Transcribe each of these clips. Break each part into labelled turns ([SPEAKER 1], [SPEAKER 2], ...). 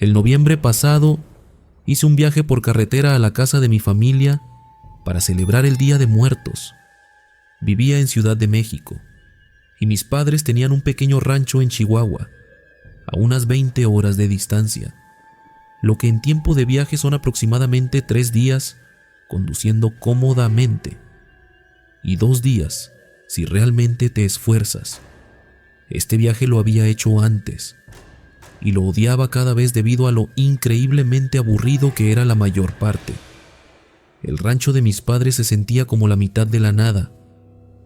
[SPEAKER 1] El noviembre pasado hice un viaje por carretera a la casa de mi familia para celebrar el Día de Muertos. Vivía en Ciudad de México y mis padres tenían un pequeño rancho en Chihuahua, a unas 20 horas de distancia, lo que en tiempo de viaje son aproximadamente 3 días conduciendo cómodamente y 2 días si realmente te esfuerzas. Este viaje lo había hecho antes y lo odiaba cada vez debido a lo increíblemente aburrido que era la mayor parte. El rancho de mis padres se sentía como la mitad de la nada,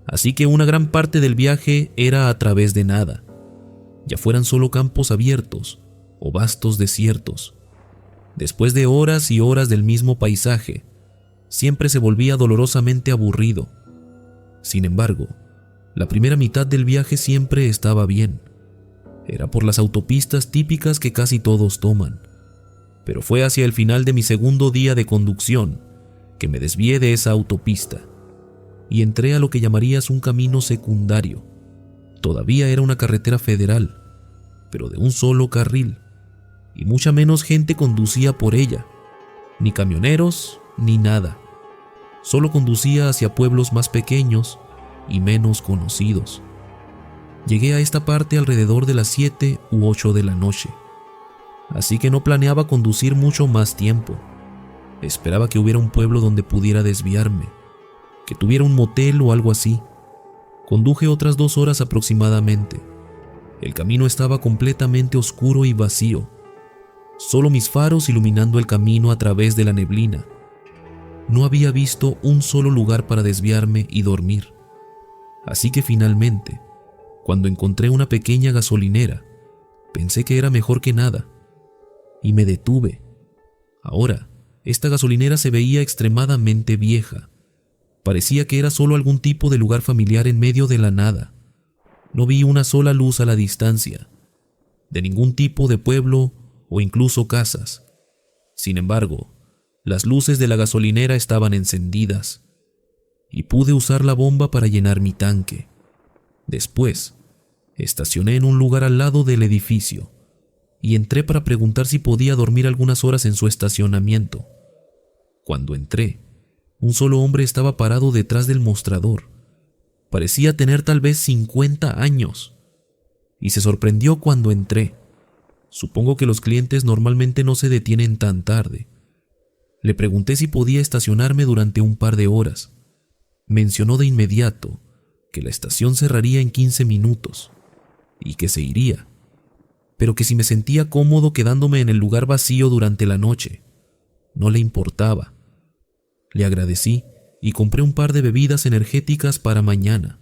[SPEAKER 1] así que una gran parte del viaje era a través de nada, ya fueran solo campos abiertos o vastos desiertos. Después de horas y horas del mismo paisaje, siempre se volvía dolorosamente aburrido. Sin embargo, la primera mitad del viaje siempre estaba bien. Era por las autopistas típicas que casi todos toman, pero fue hacia el final de mi segundo día de conducción que me desvié de esa autopista y entré a lo que llamarías un camino secundario. Todavía era una carretera federal, pero de un solo carril, y mucha menos gente conducía por ella, ni camioneros ni nada. Solo conducía hacia pueblos más pequeños y menos conocidos. Llegué a esta parte alrededor de las 7 u 8 de la noche, así que no planeaba conducir mucho más tiempo. Esperaba que hubiera un pueblo donde pudiera desviarme, que tuviera un motel o algo así. Conduje otras 2 horas aproximadamente. El camino estaba completamente oscuro y vacío, solo mis faros iluminando el camino a través de la neblina. No había visto un solo lugar para desviarme y dormir, así que finalmente, cuando encontré una pequeña gasolinera, pensé que era mejor que nada, y me detuve. Ahora, esta gasolinera se veía extremadamente vieja. Parecía que era solo algún tipo de lugar familiar en medio de la nada. No vi una sola luz a la distancia, de ningún tipo de pueblo o incluso casas. Sin embargo, las luces de la gasolinera estaban encendidas y pude usar la bomba para llenar mi tanque. Después, estacioné en un lugar al lado del edificio y entré para preguntar si podía dormir algunas horas en su estacionamiento. Cuando entré, un solo hombre estaba parado detrás del mostrador. Parecía tener tal vez 50 años y se sorprendió cuando entré. Supongo que los clientes normalmente no se detienen tan tarde. Le pregunté si podía estacionarme durante un par de horas. Mencionó de inmediato que la estación cerraría en 15 minutos y que se iría, pero que si me sentía cómodo quedándome en el lugar vacío durante la noche, no le importaba. Le agradecí y compré un par de bebidas energéticas para mañana.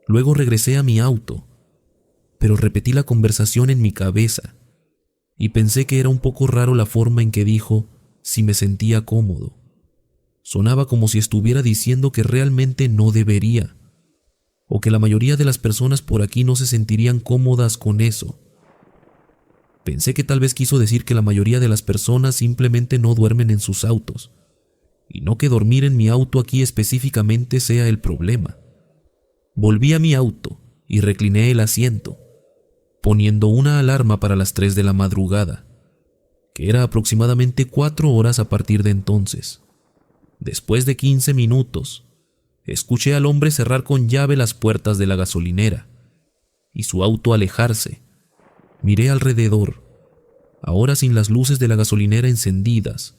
[SPEAKER 1] Luego regresé a mi auto, pero repetí la conversación en mi cabeza y pensé que era un poco raro la forma en que dijo si me sentía cómodo. Sonaba como si estuviera diciendo que realmente no debería, o que la mayoría de las personas por aquí no se sentirían cómodas con eso. Pensé que tal vez quiso decir que la mayoría de las personas simplemente no duermen en sus autos, y no que dormir en mi auto aquí específicamente sea el problema. Volví a mi auto y recliné el asiento, poniendo una alarma para las 3 de la madrugada, que era aproximadamente 4 horas a partir de entonces. Después de 15 minutos, escuché al hombre cerrar con llave las puertas de la gasolinera y su auto alejarse. Miré alrededor. Ahora sin las luces de la gasolinera encendidas,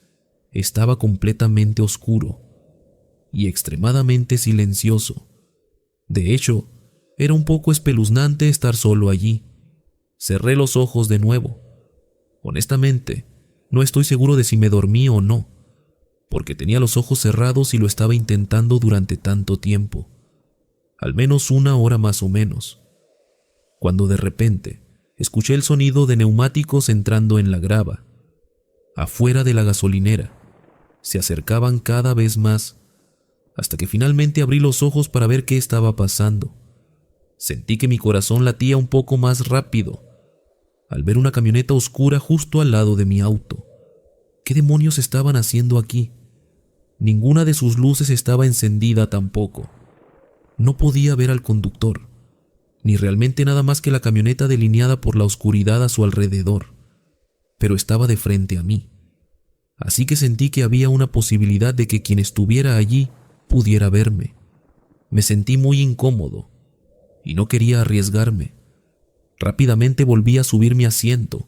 [SPEAKER 1] estaba completamente oscuro y extremadamente silencioso. De hecho, era un poco espeluznante estar solo allí. Cerré los ojos de nuevo. Honestamente, no estoy seguro de si me dormí o no, porque tenía los ojos cerrados y lo estaba intentando durante tanto tiempo, al menos 1 hora más o menos, cuando de repente escuché el sonido de neumáticos entrando en la grava. Afuera de la gasolinera, se acercaban cada vez más, hasta que finalmente abrí los ojos para ver qué estaba pasando. Sentí que mi corazón latía un poco más rápido al ver una camioneta oscura justo al lado de mi auto. ¿Qué demonios estaban haciendo aquí? Ninguna de sus luces estaba encendida tampoco. No podía ver al conductor, ni realmente nada más que la camioneta delineada por la oscuridad a su alrededor. pero estaba de frente a mí. Así que sentí que había una posibilidad de que quien estuviera allí pudiera verme. Me sentí muy incómodo y no quería arriesgarme. Rápidamente volví a subir mi asiento,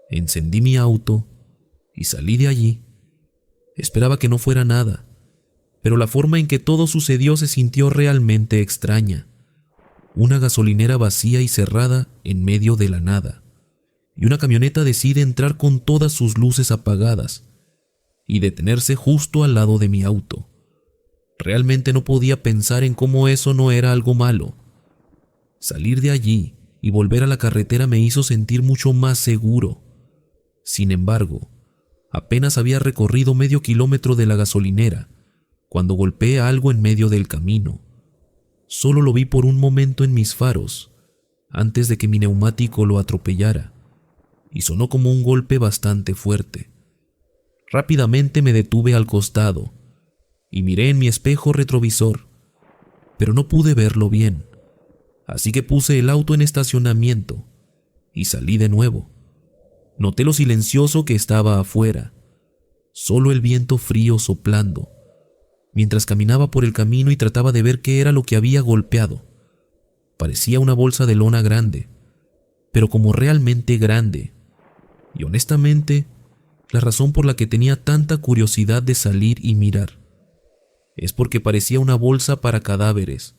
[SPEAKER 1] encendí mi auto y salí de allí. Esperaba que no fuera nada, pero la forma en que todo sucedió se sintió realmente extraña. Una gasolinera vacía y cerrada en medio de la nada, y una camioneta decide entrar con todas sus luces apagadas y detenerse justo al lado de mi auto. Realmente no podía pensar en cómo eso no era algo malo. Salir de allí y volver a la carretera me hizo sentir mucho más seguro. Sin embargo, apenas había recorrido medio kilómetro de la gasolinera cuando golpeé algo en medio del camino. Solo lo vi por un momento en mis faros, antes de que mi neumático lo atropellara, y sonó como un golpe bastante fuerte. Rápidamente me detuve al costado y miré en mi espejo retrovisor, pero no pude verlo bien, así que puse el auto en estacionamiento y salí de nuevo. Noté lo silencioso que estaba afuera, solo el viento frío soplando, mientras caminaba por el camino y trataba de ver qué era lo que había golpeado. Parecía una bolsa de lona grande, pero como realmente grande, y honestamente, la razón por la que tenía tanta curiosidad de salir y mirar es porque parecía una bolsa para cadáveres.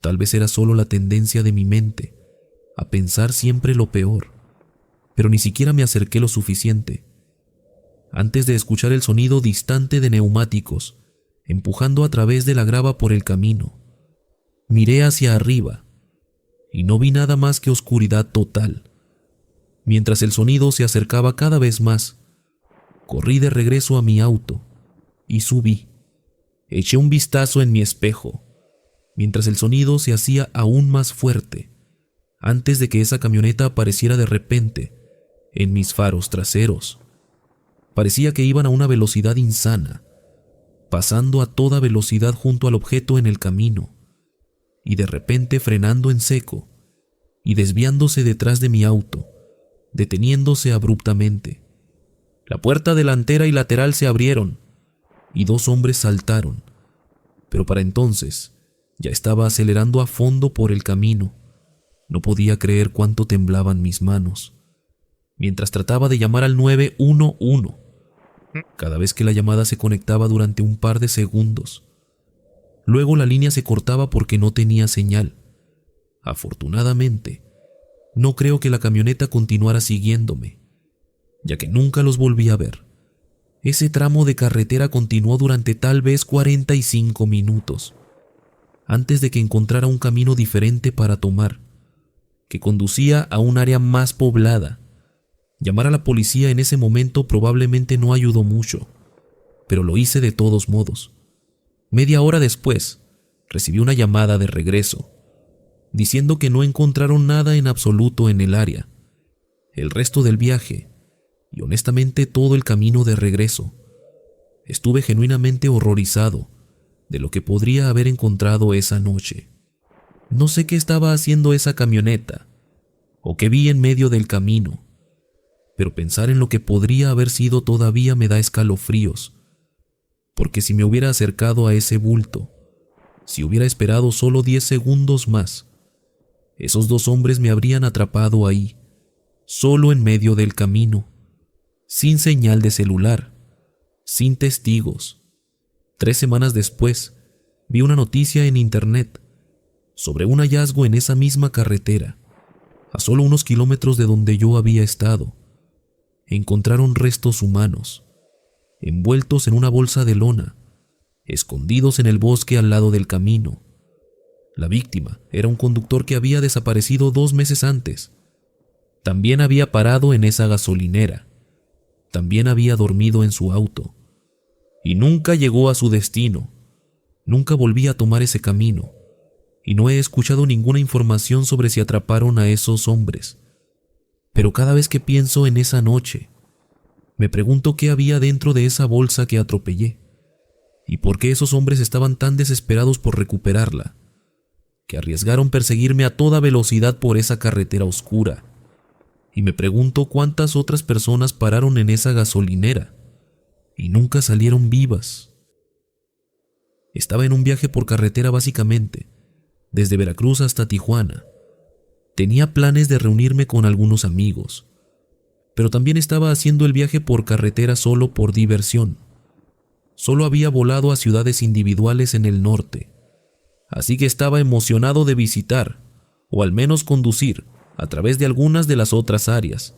[SPEAKER 1] Tal vez era solo la tendencia de mi mente a pensar siempre lo peor, pero ni siquiera me acerqué lo suficiente. Antes de escuchar el sonido distante de neumáticos empujando a través de la grava por el camino, miré hacia arriba y no vi nada más que oscuridad total. Mientras el sonido se acercaba cada vez más, corrí de regreso a mi auto y subí. Eché un vistazo en mi espejo, mientras el sonido se hacía aún más fuerte, antes de que esa camioneta apareciera de repente en mis faros traseros. Parecía que iban a una velocidad insana, pasando a toda velocidad junto al objeto en el camino, y de repente frenando en seco y desviándose detrás de mi auto, deteniéndose abruptamente. La puerta delantera y lateral se abrieron y dos hombres saltaron, pero para entonces ya estaba acelerando a fondo por el camino. No podía creer cuánto temblaban mis manos mientras trataba de llamar al 911. Cada vez que la llamada se conectaba durante un par de segundos, luego la línea se cortaba porque no tenía señal. Afortunadamente, no creo que la camioneta continuara siguiéndome, ya que nunca los volví a ver. Ese tramo de carretera continuó durante tal vez 45 minutos, antes de que encontrara un camino diferente para tomar, que conducía a un área más poblada. Llamar a la policía en ese momento probablemente no ayudó mucho, pero lo hice de todos modos. Media hora después, recibí una llamada de regreso, diciendo que no encontraron nada en absoluto en el área. El resto del viaje, y honestamente todo el camino de regreso, estuve genuinamente horrorizado de lo que podría haber encontrado esa noche. No sé qué estaba haciendo esa camioneta, o qué vi en medio del camino, pero pensar en lo que podría haber sido todavía me da escalofríos, porque si me hubiera acercado a ese bulto, si hubiera esperado solo 10 segundos más, esos dos hombres me habrían atrapado ahí, solo en medio del camino, sin señal de celular, sin testigos. 3 semanas después, vi una noticia en internet sobre un hallazgo en esa misma carretera, a solo unos kilómetros de donde yo había estado. Encontraron restos humanos, envueltos en una bolsa de lona, escondidos en el bosque al lado del camino. La víctima era un conductor que había desaparecido 2 meses antes. También había parado en esa gasolinera. También había dormido en su auto. Y nunca llegó a su destino. Nunca volví a tomar ese camino. Y no he escuchado ninguna información sobre si atraparon a esos hombres. Pero cada vez que pienso en esa noche, me pregunto qué había dentro de esa bolsa que atropellé. Y por qué esos hombres estaban tan desesperados por recuperarla, que arriesgaron perseguirme a toda velocidad por esa carretera oscura, y me pregunto cuántas otras personas pararon en esa gasolinera y nunca salieron vivas. Estaba en un viaje por carretera básicamente, desde Veracruz hasta Tijuana. Tenía planes de reunirme con algunos amigos, pero también estaba haciendo el viaje por carretera solo por diversión. Solo había volado a ciudades individuales en el norte, así que estaba emocionado de visitar, o al menos conducir, a través de algunas de las otras áreas.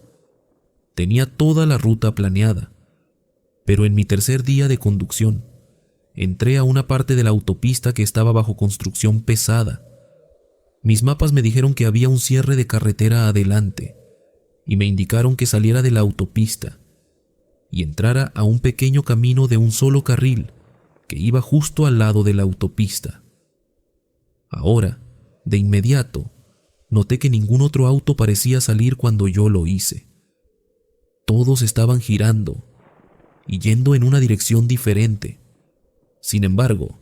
[SPEAKER 1] Tenía toda la ruta planeada, pero en mi tercer día de conducción, entré a una parte de la autopista que estaba bajo construcción pesada. Mis mapas me dijeron que había un cierre de carretera adelante, y me indicaron que saliera de la autopista y entrara a un pequeño camino de un solo carril que iba justo al lado de la autopista. Ahora, de inmediato, noté que ningún otro auto parecía salir cuando yo lo hice. Todos estaban girando y yendo en una dirección diferente. Sin embargo,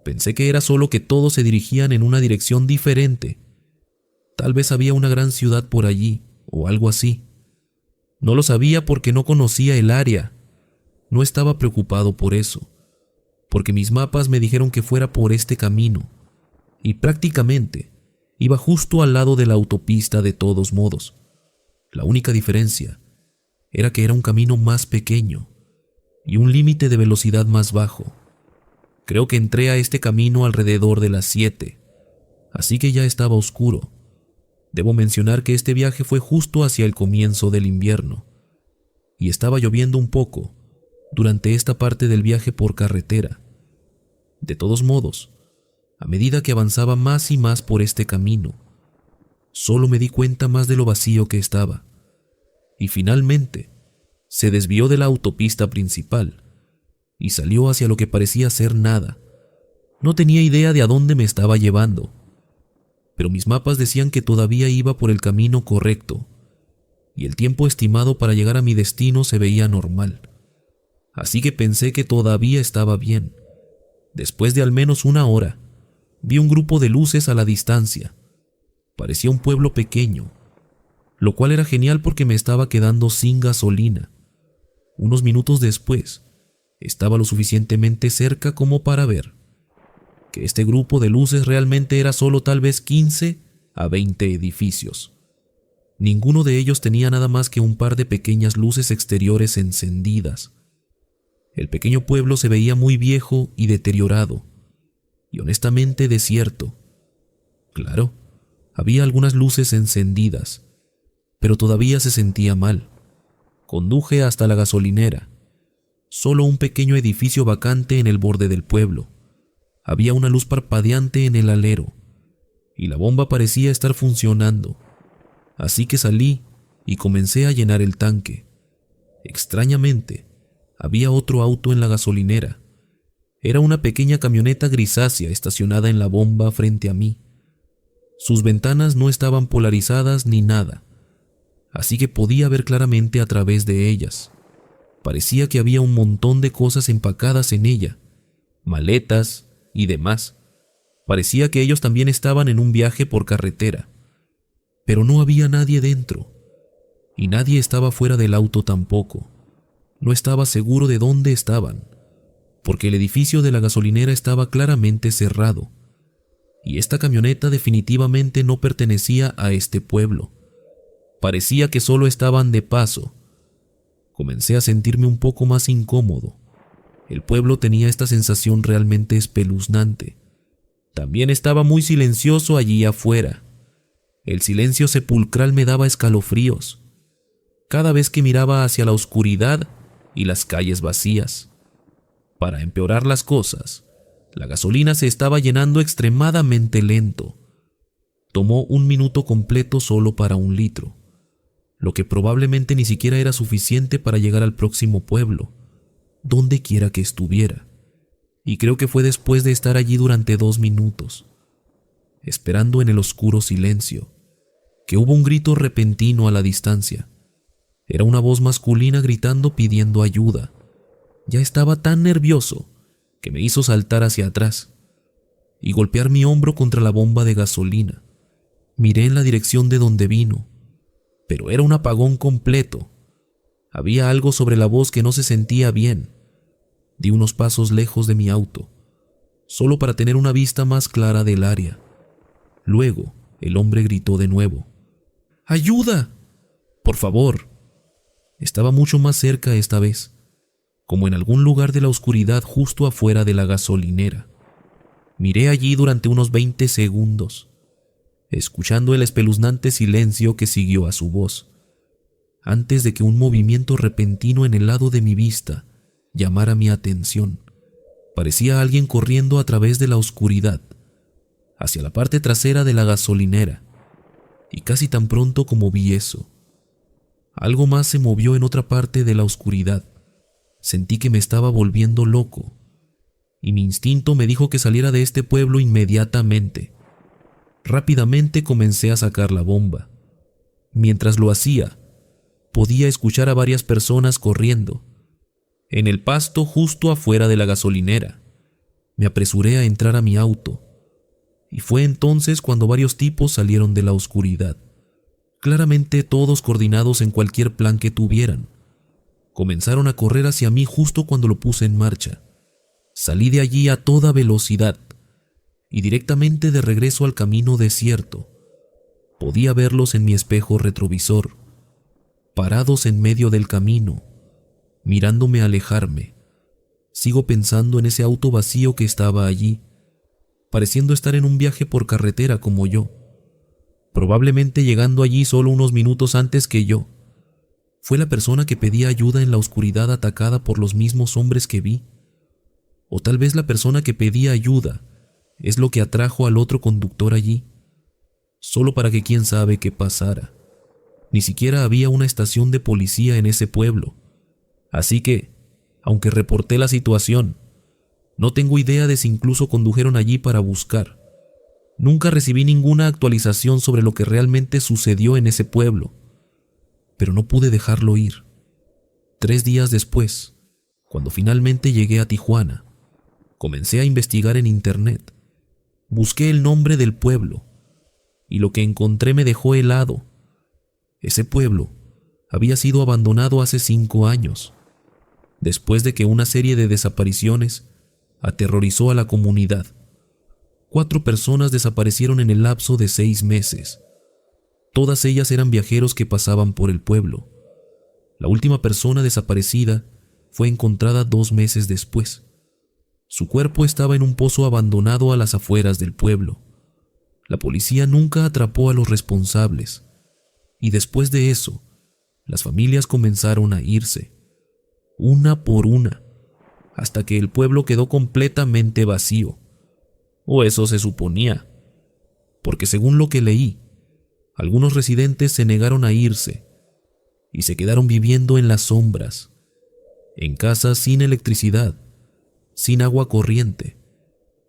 [SPEAKER 1] pensé que era solo que todos se dirigían en una dirección diferente. Tal vez había una gran ciudad por allí o algo así. No lo sabía porque no conocía el área. No estaba preocupado por eso, porque mis mapas me dijeron que fuera por este camino, y prácticamente iba justo al lado de la autopista de todos modos. La única diferencia era que era un camino más pequeño y un límite de velocidad más bajo. Creo que entré a este camino alrededor de las 7, así que ya estaba oscuro. Debo mencionar que este viaje fue justo hacia el comienzo del invierno, y estaba lloviendo un poco durante esta parte del viaje por carretera. De todos modos, a medida que avanzaba más y más por este camino, solo me di cuenta más de lo vacío que estaba, y finalmente se desvió de la autopista principal y salió hacia lo que parecía ser nada. No tenía idea de a dónde me estaba llevando, pero mis mapas decían que todavía iba por el camino correcto, y el tiempo estimado para llegar a mi destino se veía normal. Así que pensé que todavía estaba bien. Después de al menos una hora, vi un grupo de luces a la distancia. Parecía un pueblo pequeño, lo cual era genial porque me estaba quedando sin gasolina. Unos minutos después, estaba lo suficientemente cerca como para ver que este grupo de luces realmente era solo tal vez 15 a 20 edificios. Ninguno de ellos tenía nada más que un par de pequeñas luces exteriores encendidas. El pequeño pueblo se veía muy viejo y deteriorado, y honestamente desierto. Claro, había algunas luces encendidas, pero todavía se sentía mal. Conduje hasta la gasolinera. Solo un pequeño edificio vacante en el borde del pueblo. Había una luz parpadeante en el alero, y la bomba parecía estar funcionando. Así que salí y comencé a llenar el tanque. Extrañamente, había otro auto en la gasolinera. Era una pequeña camioneta grisácea estacionada en la bomba frente a mí. Sus ventanas no estaban polarizadas ni nada, así que podía ver claramente a través de ellas. Parecía que había un montón de cosas empacadas en ella, maletas y demás. Parecía que ellos también estaban en un viaje por carretera, pero no había nadie dentro, y nadie estaba fuera del auto tampoco. No estaba seguro de dónde estaban, porque el edificio de la gasolinera estaba claramente cerrado, y esta camioneta definitivamente no pertenecía a este pueblo. Parecía que solo estaban de paso. Comencé a sentirme un poco más incómodo. El pueblo tenía esta sensación realmente espeluznante. También estaba muy silencioso allí afuera. El silencio sepulcral me daba escalofríos cada vez que miraba hacia la oscuridad y las calles vacías. Para empeorar las cosas, la gasolina se estaba llenando extremadamente lento. Tomó 1 minuto completo solo para 1 litro, lo que probablemente ni siquiera era suficiente para llegar al próximo pueblo, donde quiera que estuviera. Y creo que fue después de estar allí durante 2 minutos, esperando en el oscuro silencio, que hubo un grito repentino a la distancia. Era una voz masculina gritando pidiendo ayuda. Ya estaba tan nervioso que me hizo saltar hacia atrás y golpear mi hombro contra la bomba de gasolina. Miré en la dirección de donde vino. pero era un apagón completo. Había algo sobre la voz que no se sentía bien. Di unos pasos lejos de mi auto, solo para tener una vista más clara del área. Luego, el hombre gritó de nuevo: ¡Ayuda! ¡Por favor! Estaba mucho más cerca esta vez, como en algún lugar de la oscuridad justo afuera de la gasolinera. Miré allí durante unos 20 segundos, escuchando el espeluznante silencio que siguió a su voz, antes de que un movimiento repentino en el lado de mi vista llamara mi atención. Parecía alguien corriendo a través de la oscuridad, hacia la parte trasera de la gasolinera, y casi tan pronto como vi eso, algo más se movió en otra parte de la oscuridad. Sentí que me estaba volviendo loco, y mi instinto me dijo que saliera de este pueblo inmediatamente. Rápidamente comencé a sacar la bomba. Mientras lo hacía, podía escuchar a varias personas corriendo en el pasto justo afuera de la gasolinera. Me apresuré a entrar a mi auto, y fue entonces cuando varios tipos salieron de la oscuridad, claramente todos coordinados en cualquier plan que tuvieran. Comenzaron a correr hacia mí justo cuando lo puse en marcha. Salí de allí a toda velocidad y directamente de regreso al camino desierto. Podía verlos en mi espejo retrovisor, parados en medio del camino, mirándome alejarme. Sigo pensando en ese auto vacío que estaba allí, pareciendo estar en un viaje por carretera como yo, probablemente llegando allí solo unos minutos antes que yo. ¿Fue la persona que pedía ayuda en la oscuridad atacada por los mismos hombres que vi? O tal vez la persona que pedía ayuda es lo que atrajo al otro conductor allí, solo para que quién sabe qué pasara. Ni siquiera había una estación de policía en ese pueblo, así que, aunque reporté la situación, no tengo idea de si incluso condujeron allí para buscar. Nunca recibí ninguna actualización sobre lo que realmente sucedió en ese pueblo, pero no pude dejarlo ir. 3 días después, cuando finalmente llegué a Tijuana, comencé a investigar en internet. Busqué el nombre del pueblo, y lo que encontré me dejó helado. Ese pueblo había sido abandonado hace 5 años, después de que una serie de desapariciones aterrorizó a la comunidad. 4 personas desaparecieron en el lapso de 6 meses. Todas ellas eran viajeros que pasaban por el pueblo. La última persona desaparecida fue encontrada 2 meses después. Su cuerpo estaba en un pozo abandonado a las afueras del pueblo. La policía nunca atrapó a los responsables, y después de eso, las familias comenzaron a irse, una por una, hasta que el pueblo quedó completamente vacío. O eso se suponía, porque según lo que leí, algunos residentes se negaron a irse y se quedaron viviendo en las sombras, en casas sin electricidad, sin agua corriente,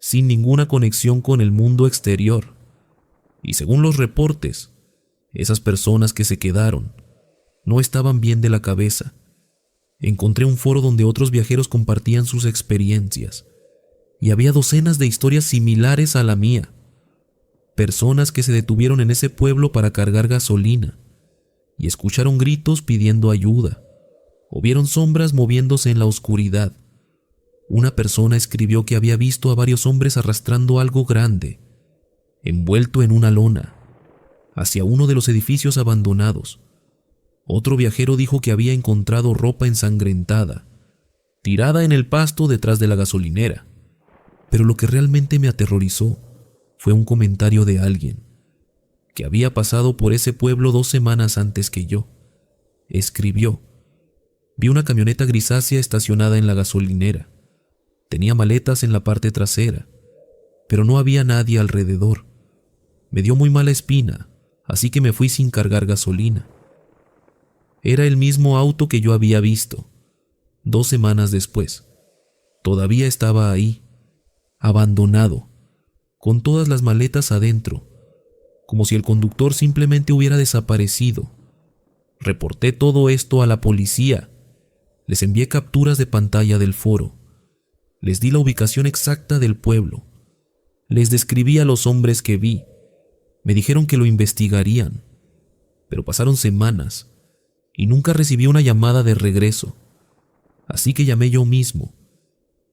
[SPEAKER 1] sin ninguna conexión con el mundo exterior. Y según los reportes, esas personas que se quedaron no estaban bien de la cabeza. Encontré un foro donde otros viajeros compartían sus experiencias, y había docenas de historias similares a la mía. Personas que se detuvieron en ese pueblo para cargar gasolina y escucharon gritos pidiendo ayuda, o vieron sombras moviéndose en la oscuridad. Una persona escribió que había visto a varios hombres arrastrando algo grande, envuelto en una lona, hacia uno de los edificios abandonados. Otro viajero dijo que había encontrado ropa ensangrentada, tirada en el pasto detrás de la gasolinera. Pero lo que realmente me aterrorizó fue un comentario de alguien que había pasado por ese pueblo 2 semanas antes que yo. Escribió: vi una camioneta grisácea estacionada en la gasolinera. Tenía maletas en la parte trasera, pero no había nadie alrededor. Me dio muy mala espina, así que me fui sin cargar gasolina. Era el mismo auto que yo había visto 2 semanas después. Todavía estaba ahí, abandonado, con todas las maletas adentro, como si el conductor simplemente hubiera desaparecido. Reporté todo esto a la policía. Les envié capturas de pantalla del foro. Les di la ubicación exacta del pueblo. Les describí a los hombres que vi. Me dijeron que lo investigarían, pero pasaron semanas y nunca recibí una llamada de regreso. Así que llamé yo mismo,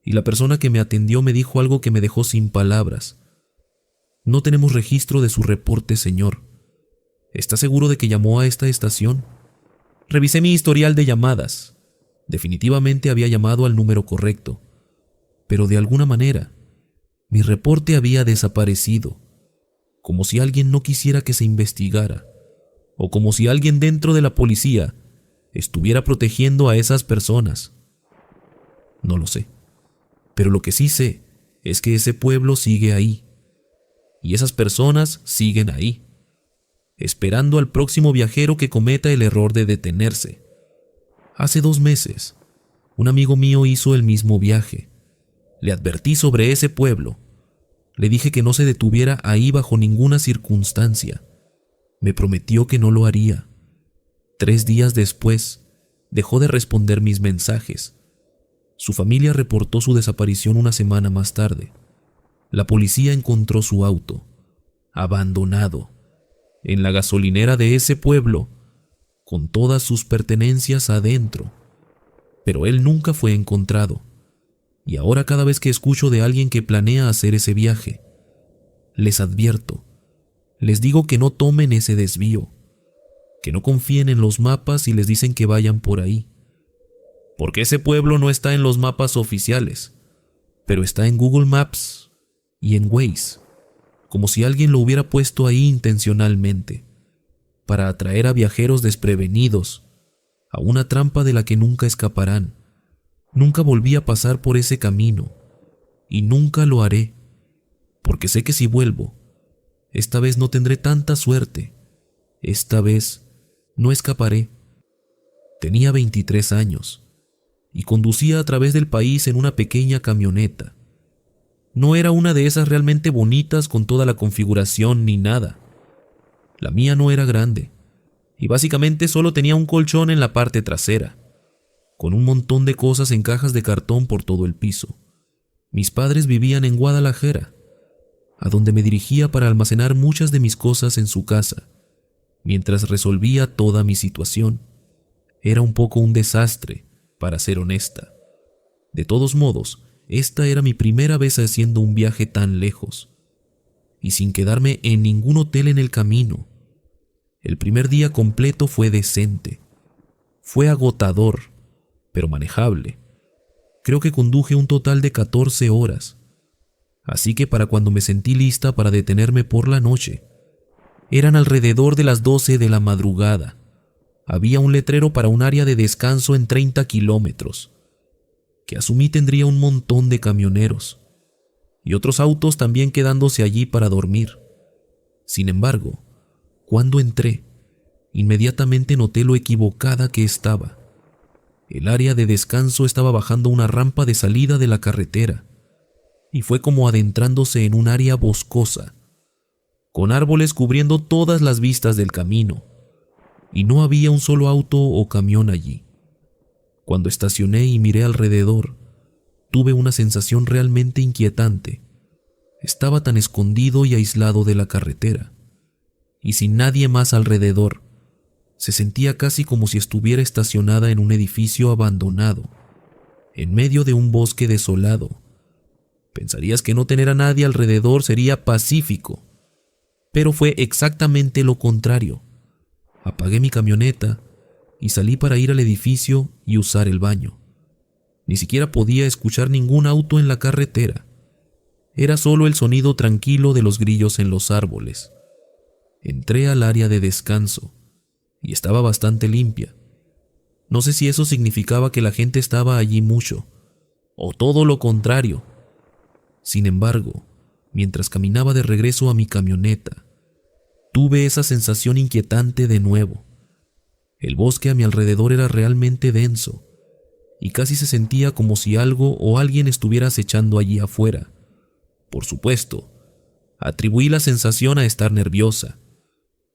[SPEAKER 1] y la persona que me atendió me dijo algo que me dejó sin palabras. No tenemos registro de su reporte, señor. ¿Está seguro de que llamó a esta estación? Revisé mi historial de llamadas. Definitivamente había llamado al número correcto, pero de alguna manera mi reporte había desaparecido, como si alguien no quisiera que se investigara, o como si alguien dentro de la policía estuviera protegiendo a esas personas. No lo sé, pero lo que sí sé es que ese pueblo sigue ahí, y esas personas siguen ahí, esperando al próximo viajero que cometa el error de detenerse. Hace 2 meses, un amigo mío hizo el mismo viaje. Le advertí sobre ese pueblo. Le dije que no se detuviera ahí bajo ninguna circunstancia. Me prometió que no lo haría. 3 días después, dejó de responder mis mensajes. Su familia reportó su desaparición una semana más tarde. La policía encontró su auto, abandonado, en la gasolinera de ese pueblo, con todas sus pertenencias adentro. Pero él nunca fue encontrado. Y ahora cada vez que escucho de alguien que planea hacer ese viaje, les advierto, les digo que no tomen ese desvío, que no confíen en los mapas si les dicen que vayan por ahí. Porque ese pueblo no está en los mapas oficiales, pero está en Google Maps y en Waze, como si alguien lo hubiera puesto ahí intencionalmente, para atraer a viajeros desprevenidos a una trampa de la que nunca escaparán. Nunca volví a pasar por ese camino, y nunca lo haré, porque sé que si vuelvo, esta vez no tendré tanta suerte. Esta vez no escaparé. Tenía 23 años, y conducía a través del país en una pequeña camioneta. No era una de esas realmente bonitas con toda la configuración ni nada. La mía no era grande, y básicamente solo tenía un colchón en la parte trasera, con un montón de cosas en cajas de cartón por todo el piso. Mis padres vivían en Guadalajara, a donde me dirigía para almacenar muchas de mis cosas en su casa, mientras resolvía toda mi situación. Era un poco un desastre, para ser honesta. De todos modos, esta era mi primera vez haciendo un viaje tan lejos, y sin quedarme en ningún hotel en el camino. El primer día completo fue decente. Fue agotador, pero manejable. Creo que conduje un total de 14 horas. Así que para cuando me sentí lista para detenerme por la noche, eran alrededor de las 12 de la madrugada. Había un letrero para un área de descanso en 30 kilómetros, que asumí tendría un montón de camioneros, y otros autos también quedándose allí para dormir. Sin embargo, cuando entré, inmediatamente noté lo equivocada que estaba. El área de descanso estaba bajando una rampa de salida de la carretera, y fue como adentrándose en un área boscosa, con árboles cubriendo todas las vistas del camino, y no había un solo auto o camión allí. Cuando estacioné y miré alrededor, tuve una sensación realmente inquietante. Estaba tan escondido y aislado de la carretera, y sin nadie más alrededor. Se sentía casi como si estuviera estacionada en un edificio abandonado, en medio de un bosque desolado. Pensarías que no tener a nadie alrededor sería pacífico, pero fue exactamente lo contrario. Apagué mi camioneta y salí para ir al edificio y usar el baño. Ni siquiera podía escuchar ningún auto en la carretera. Era solo el sonido tranquilo de los grillos en los árboles. Entré al área de descanso y estaba bastante limpia. No sé si eso significaba que la gente estaba allí mucho, o todo lo contrario. Sin embargo, mientras caminaba de regreso a mi camioneta, tuve esa sensación inquietante de nuevo. El bosque a mi alrededor era realmente denso, y casi se sentía como si algo o alguien estuviera acechando allí afuera. Por supuesto, atribuí la sensación a estar nerviosa,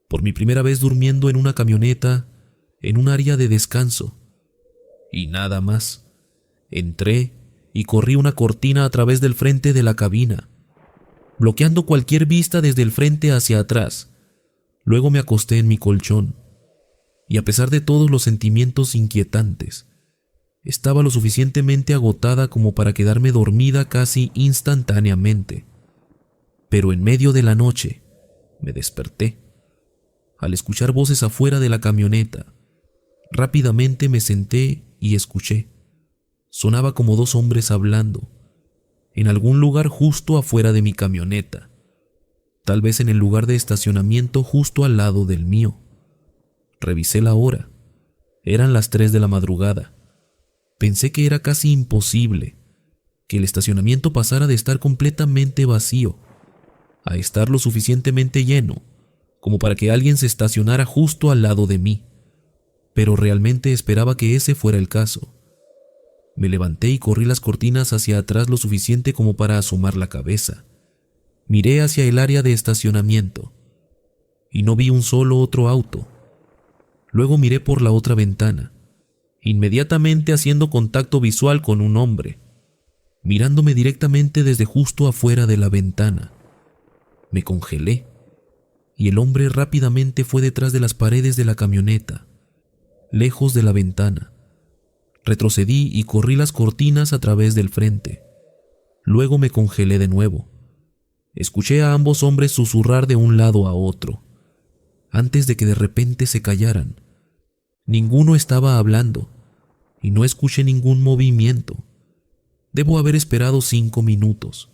[SPEAKER 1] por mi primera vez durmiendo en una camioneta, en un área de descanso. Y nada más. Entré y corrí una cortina a través del frente de la cabina, bloqueando cualquier vista desde el frente hacia atrás. Luego me acosté en mi colchón y a pesar de todos los sentimientos inquietantes, estaba lo suficientemente agotada como para quedarme dormida casi instantáneamente. Pero en medio de la noche me desperté. Al escuchar voces afuera de la camioneta, rápidamente me senté y escuché. Sonaba como dos hombres hablando, en algún lugar justo afuera de mi camioneta, tal vez en el lugar de estacionamiento justo al lado del mío. Revisé la hora. Eran las 3 de la madrugada. Pensé que era casi imposible que el estacionamiento pasara de estar completamente vacío a estar lo suficientemente lleno como para que alguien se estacionara justo al lado de mí, pero realmente esperaba que ese fuera el caso. Me levanté y corrí las cortinas hacia atrás lo suficiente como para asomar la cabeza. Miré hacia el área de estacionamiento y no vi un solo otro auto. Luego miré por la otra ventana, inmediatamente haciendo contacto visual con un hombre, mirándome directamente desde justo afuera de la ventana. Me congelé, y el hombre rápidamente fue detrás de las paredes de la camioneta, lejos de la ventana. Retrocedí y corrí las cortinas a través del frente. Luego me congelé de nuevo. Escuché a ambos hombres susurrar de un lado a otro, antes de que de repente se callaran. Ninguno estaba hablando, y no escuché ningún movimiento. Debo haber esperado 5 minutos,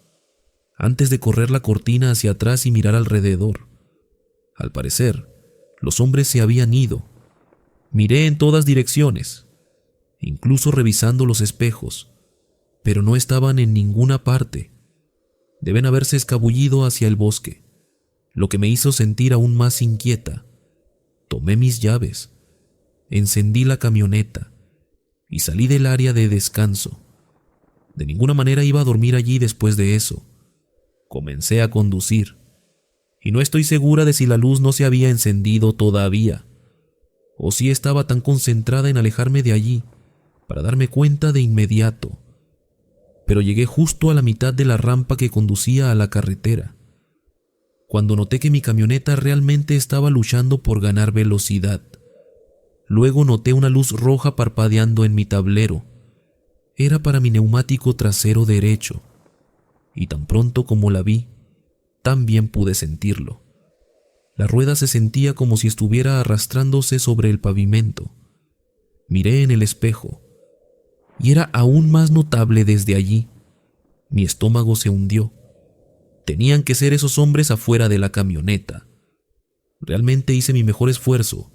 [SPEAKER 1] antes de correr la cortina hacia atrás y mirar alrededor. Al parecer, los hombres se habían ido. Miré en todas direcciones, incluso revisando los espejos, pero no estaban en ninguna parte. Deben haberse escabullido hacia el bosque, lo que me hizo sentir aún más inquieta. Tomé mis llaves, encendí la camioneta y salí del área de descanso. De ninguna manera iba a dormir allí después de eso. Comencé a conducir, y no estoy segura de si la luz no se había encendido todavía, o si estaba tan concentrada en alejarme de allí para darme cuenta de inmediato. Pero llegué justo a la mitad de la rampa que conducía a la carretera, cuando noté que mi camioneta realmente estaba luchando por ganar velocidad. Luego noté una luz roja parpadeando en mi tablero. Era para mi neumático trasero derecho, y tan pronto como la vi, también pude sentirlo. La rueda se sentía como si estuviera arrastrándose sobre el pavimento. Miré en el espejo, y era aún más notable desde allí. Mi estómago se hundió. Tenían que ser esos hombres afuera de la camioneta. Realmente hice mi mejor esfuerzo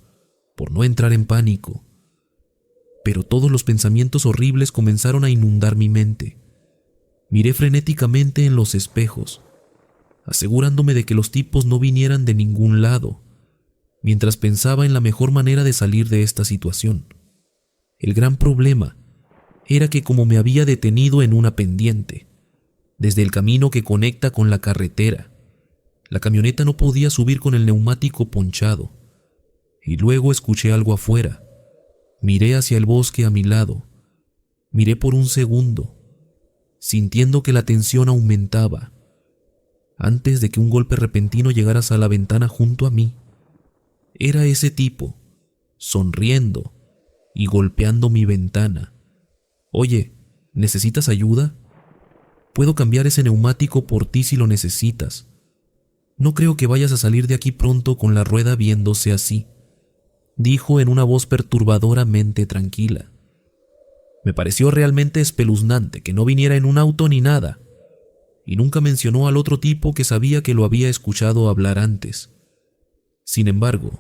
[SPEAKER 1] por no entrar en pánico, pero todos los pensamientos horribles comenzaron a inundar mi mente. Miré frenéticamente en los espejos, asegurándome de que los tipos no vinieran de ningún lado, mientras pensaba en la mejor manera de salir de esta situación. El gran problema era que como me había detenido en una pendiente, desde el camino que conecta con la carretera, la camioneta no podía subir con el neumático ponchado. Y luego escuché algo afuera. Miré hacia el bosque a mi lado. Miré por un segundo, sintiendo que la tensión aumentaba, antes de que un golpe repentino llegara a la ventana junto a mí. Era ese tipo, sonriendo y golpeando mi ventana. «Oye, ¿necesitas ayuda? Puedo cambiar ese neumático por ti si lo necesitas. No creo que vayas a salir de aquí pronto con la rueda viéndose así», dijo en una voz perturbadoramente tranquila. Me pareció realmente espeluznante que no viniera en un auto ni nada, y nunca mencionó al otro tipo que sabía que lo había escuchado hablar antes. Sin embargo,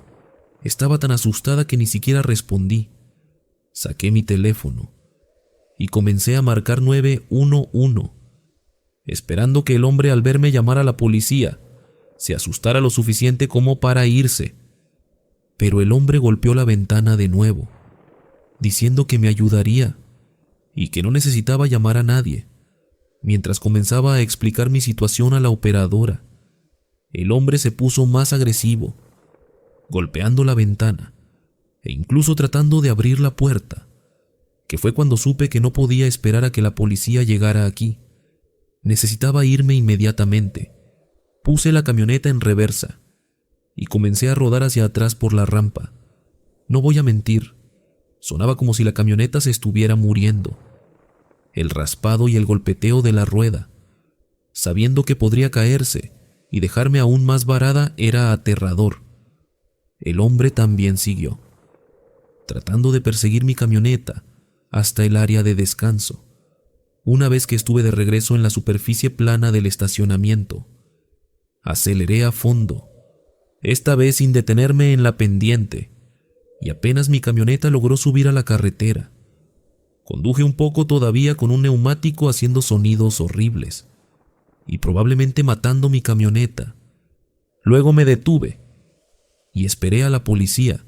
[SPEAKER 1] estaba tan asustada que ni siquiera respondí. Saqué mi teléfono y comencé a marcar 911, esperando que el hombre, al verme llamar a la policía, se asustara lo suficiente como para irse. Pero el hombre golpeó la ventana de nuevo, diciendo que me ayudaría y que no necesitaba llamar a nadie. Mientras comenzaba a explicar mi situación a la operadora, el hombre se puso más agresivo, golpeando la ventana e incluso tratando de abrir la puerta, que fue cuando supe que no podía esperar a que la policía llegara aquí. Necesitaba irme inmediatamente. Puse la camioneta en reversa y comencé a rodar hacia atrás por la rampa, No voy a mentir, sonaba como si la camioneta se estuviera muriendo. El raspado y el golpeteo de la rueda, sabiendo que podría caerse y dejarme aún más varada, era aterrador. El hombre también siguió, tratando de perseguir mi camioneta hasta el área de descanso. Una vez que estuve de regreso en la superficie plana del estacionamiento, aceleré a fondo, esta vez sin detenerme en la pendiente, y apenas mi camioneta logró subir a la carretera. Conduje un poco todavía con un neumático haciendo sonidos horribles y probablemente matando mi camioneta. Luego me detuve y esperé a la policía.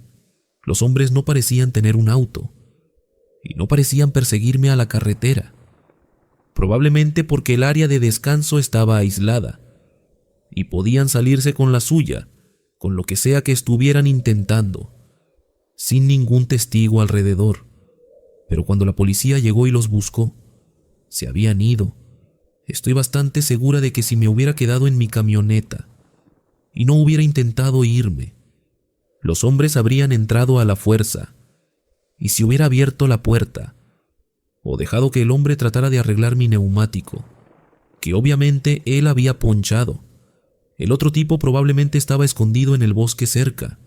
[SPEAKER 1] Los hombres no parecían tener un auto y no parecían perseguirme a la carretera, probablemente porque el área de descanso estaba aislada y podían salirse con la suya, con lo que sea que estuvieran intentando, sin ningún testigo alrededor. Pero cuando la policía llegó y los buscó, se habían ido. Estoy bastante segura de que si me hubiera quedado en mi camioneta y no hubiera intentado irme, los hombres habrían entrado a la fuerza, y si hubiera abierto la puerta o dejado que el hombre tratara de arreglar mi neumático, que obviamente él había ponchado, el otro tipo probablemente estaba escondido en el bosque cerca,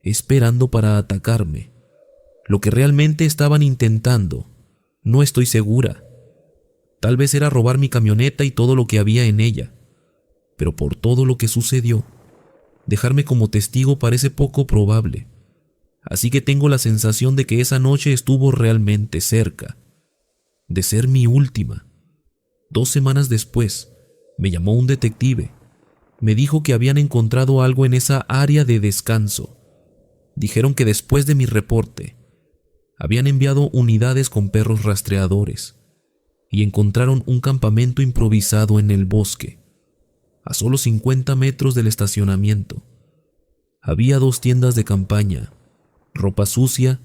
[SPEAKER 1] esperando para atacarme. Lo que realmente estaban intentando, no estoy segura. Tal vez era robar mi camioneta y todo lo que había en ella, pero por todo lo que sucedió, dejarme como testigo parece poco probable. Así que tengo la sensación de que esa noche estuvo realmente cerca de ser mi última. 2 semanas después, me llamó un detective. Me dijo que habían encontrado algo en esa área de descanso. Dijeron que después de mi reporte, habían enviado unidades con perros rastreadores y encontraron un campamento improvisado en el bosque, a solo 50 metros del estacionamiento. Había 2 tiendas de campaña, ropa sucia,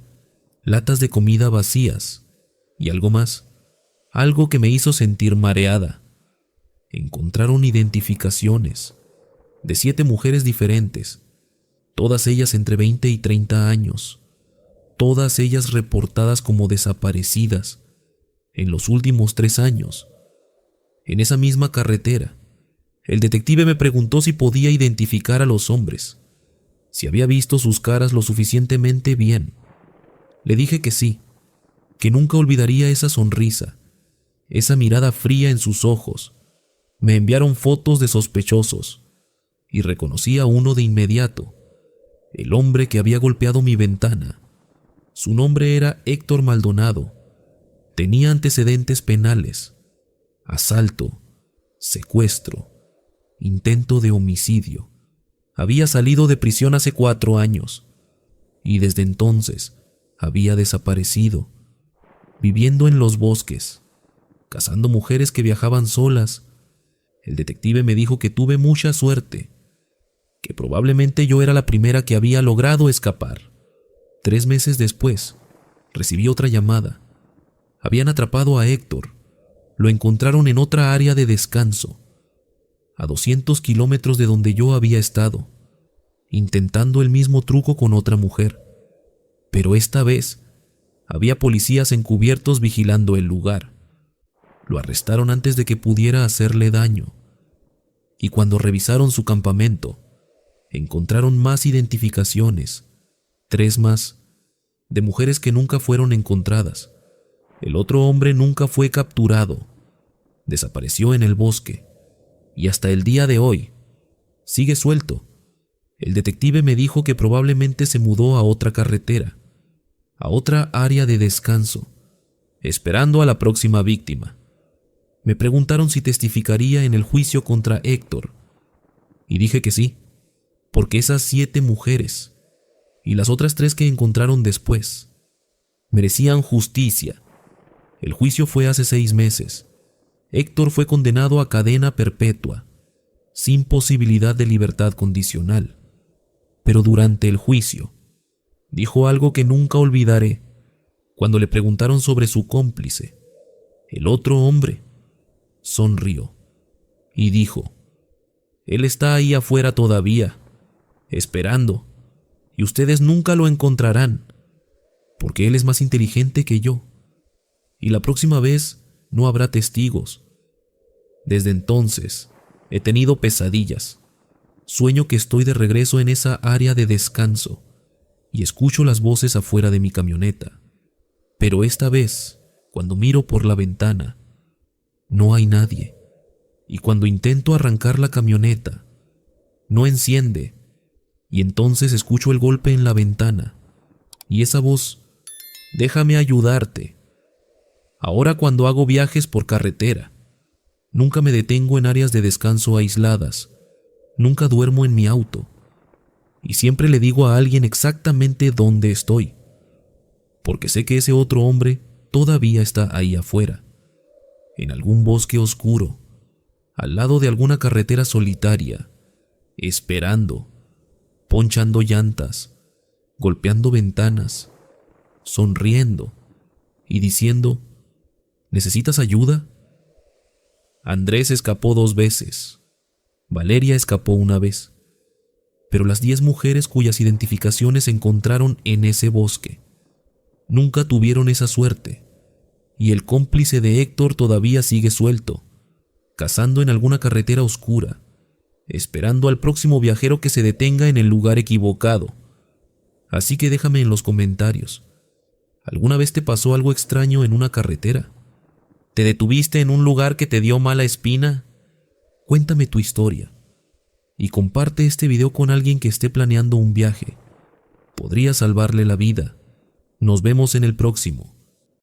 [SPEAKER 1] latas de comida vacías y algo más, algo que me hizo sentir mareada. Encontraron identificaciones de 7 mujeres diferentes, todas ellas entre 20 y 30 años, todas ellas reportadas como desaparecidas en los últimos 3 años. En esa misma carretera, el detective me preguntó si podía identificar a los hombres, si había visto sus caras lo suficientemente bien. Le dije que sí, que nunca olvidaría esa sonrisa, esa mirada fría en sus ojos. Me enviaron fotos de sospechosos y reconocí a uno de inmediato, el hombre que había golpeado mi ventana. Su nombre era Héctor Maldonado. Tenía antecedentes penales: asalto, secuestro, intento de homicidio. Había salido de prisión hace 4 años y desde entonces había desaparecido, viviendo en los bosques, cazando mujeres que viajaban solas. El detective me dijo que tuve mucha suerte, que probablemente yo era la primera que había logrado escapar. 3 meses después, recibí otra llamada. Habían atrapado a Héctor. Lo encontraron en otra área de descanso, a 200 kilómetros de donde yo había estado, intentando el mismo truco con otra mujer. Pero esta vez, había policías encubiertos vigilando el lugar. Lo arrestaron antes de que pudiera hacerle daño. Y cuando revisaron su campamento, encontraron más identificaciones, 3 más, de mujeres que nunca fueron encontradas. El otro hombre nunca fue capturado. Desapareció en el bosque y hasta el día de hoy sigue suelto. El detective me dijo que probablemente se mudó a otra carretera, a otra área de descanso, esperando a la próxima víctima. Me preguntaron si testificaría en el juicio contra Héctor y dije que sí, porque esas 7 mujeres y las otras 3 que encontraron después merecían justicia. El juicio fue hace 6 meses. Héctor fue condenado a cadena perpetua, sin posibilidad de libertad condicional. Pero durante el juicio, dijo algo que nunca olvidaré. Cuando le preguntaron sobre su cómplice, el otro hombre sonrió y dijo: «Él está ahí afuera todavía, esperando, y ustedes nunca lo encontrarán, porque él es más inteligente que yo, y la próxima vez no habrá testigos. Desde entonces he tenido pesadillas. Sueño que estoy de regreso en esa área de descanso y escucho las voces afuera de mi camioneta. Pero esta vez, cuando miro por la ventana, no hay nadie. Y cuando intento arrancar la camioneta, no enciende. Y entonces escucho el golpe en la ventana y esa voz: déjame ayudarte. Ahora, cuando hago viajes por carretera, nunca me detengo en áreas de descanso aisladas, nunca duermo en mi auto, y siempre le digo a alguien exactamente dónde estoy, porque sé que ese otro hombre todavía está ahí afuera, en algún bosque oscuro, al lado de alguna carretera solitaria, esperando, ponchando llantas, golpeando ventanas, sonriendo y diciendo: ¿necesitas ayuda? Andrés escapó 2 veces. Valeria escapó una vez. Pero las 10 mujeres cuyas identificaciones se encontraron en ese bosque nunca tuvieron esa suerte, y el cómplice de Héctor todavía sigue suelto, cazando en alguna carretera oscura, esperando al próximo viajero que se detenga en el lugar equivocado. Así que déjame en los comentarios: ¿alguna vez te pasó algo extraño en una carretera? ¿Te detuviste en un lugar que te dio mala espina? Cuéntame tu historia y comparte este video con alguien que esté planeando un viaje. Podría salvarle la vida. Nos vemos en el próximo.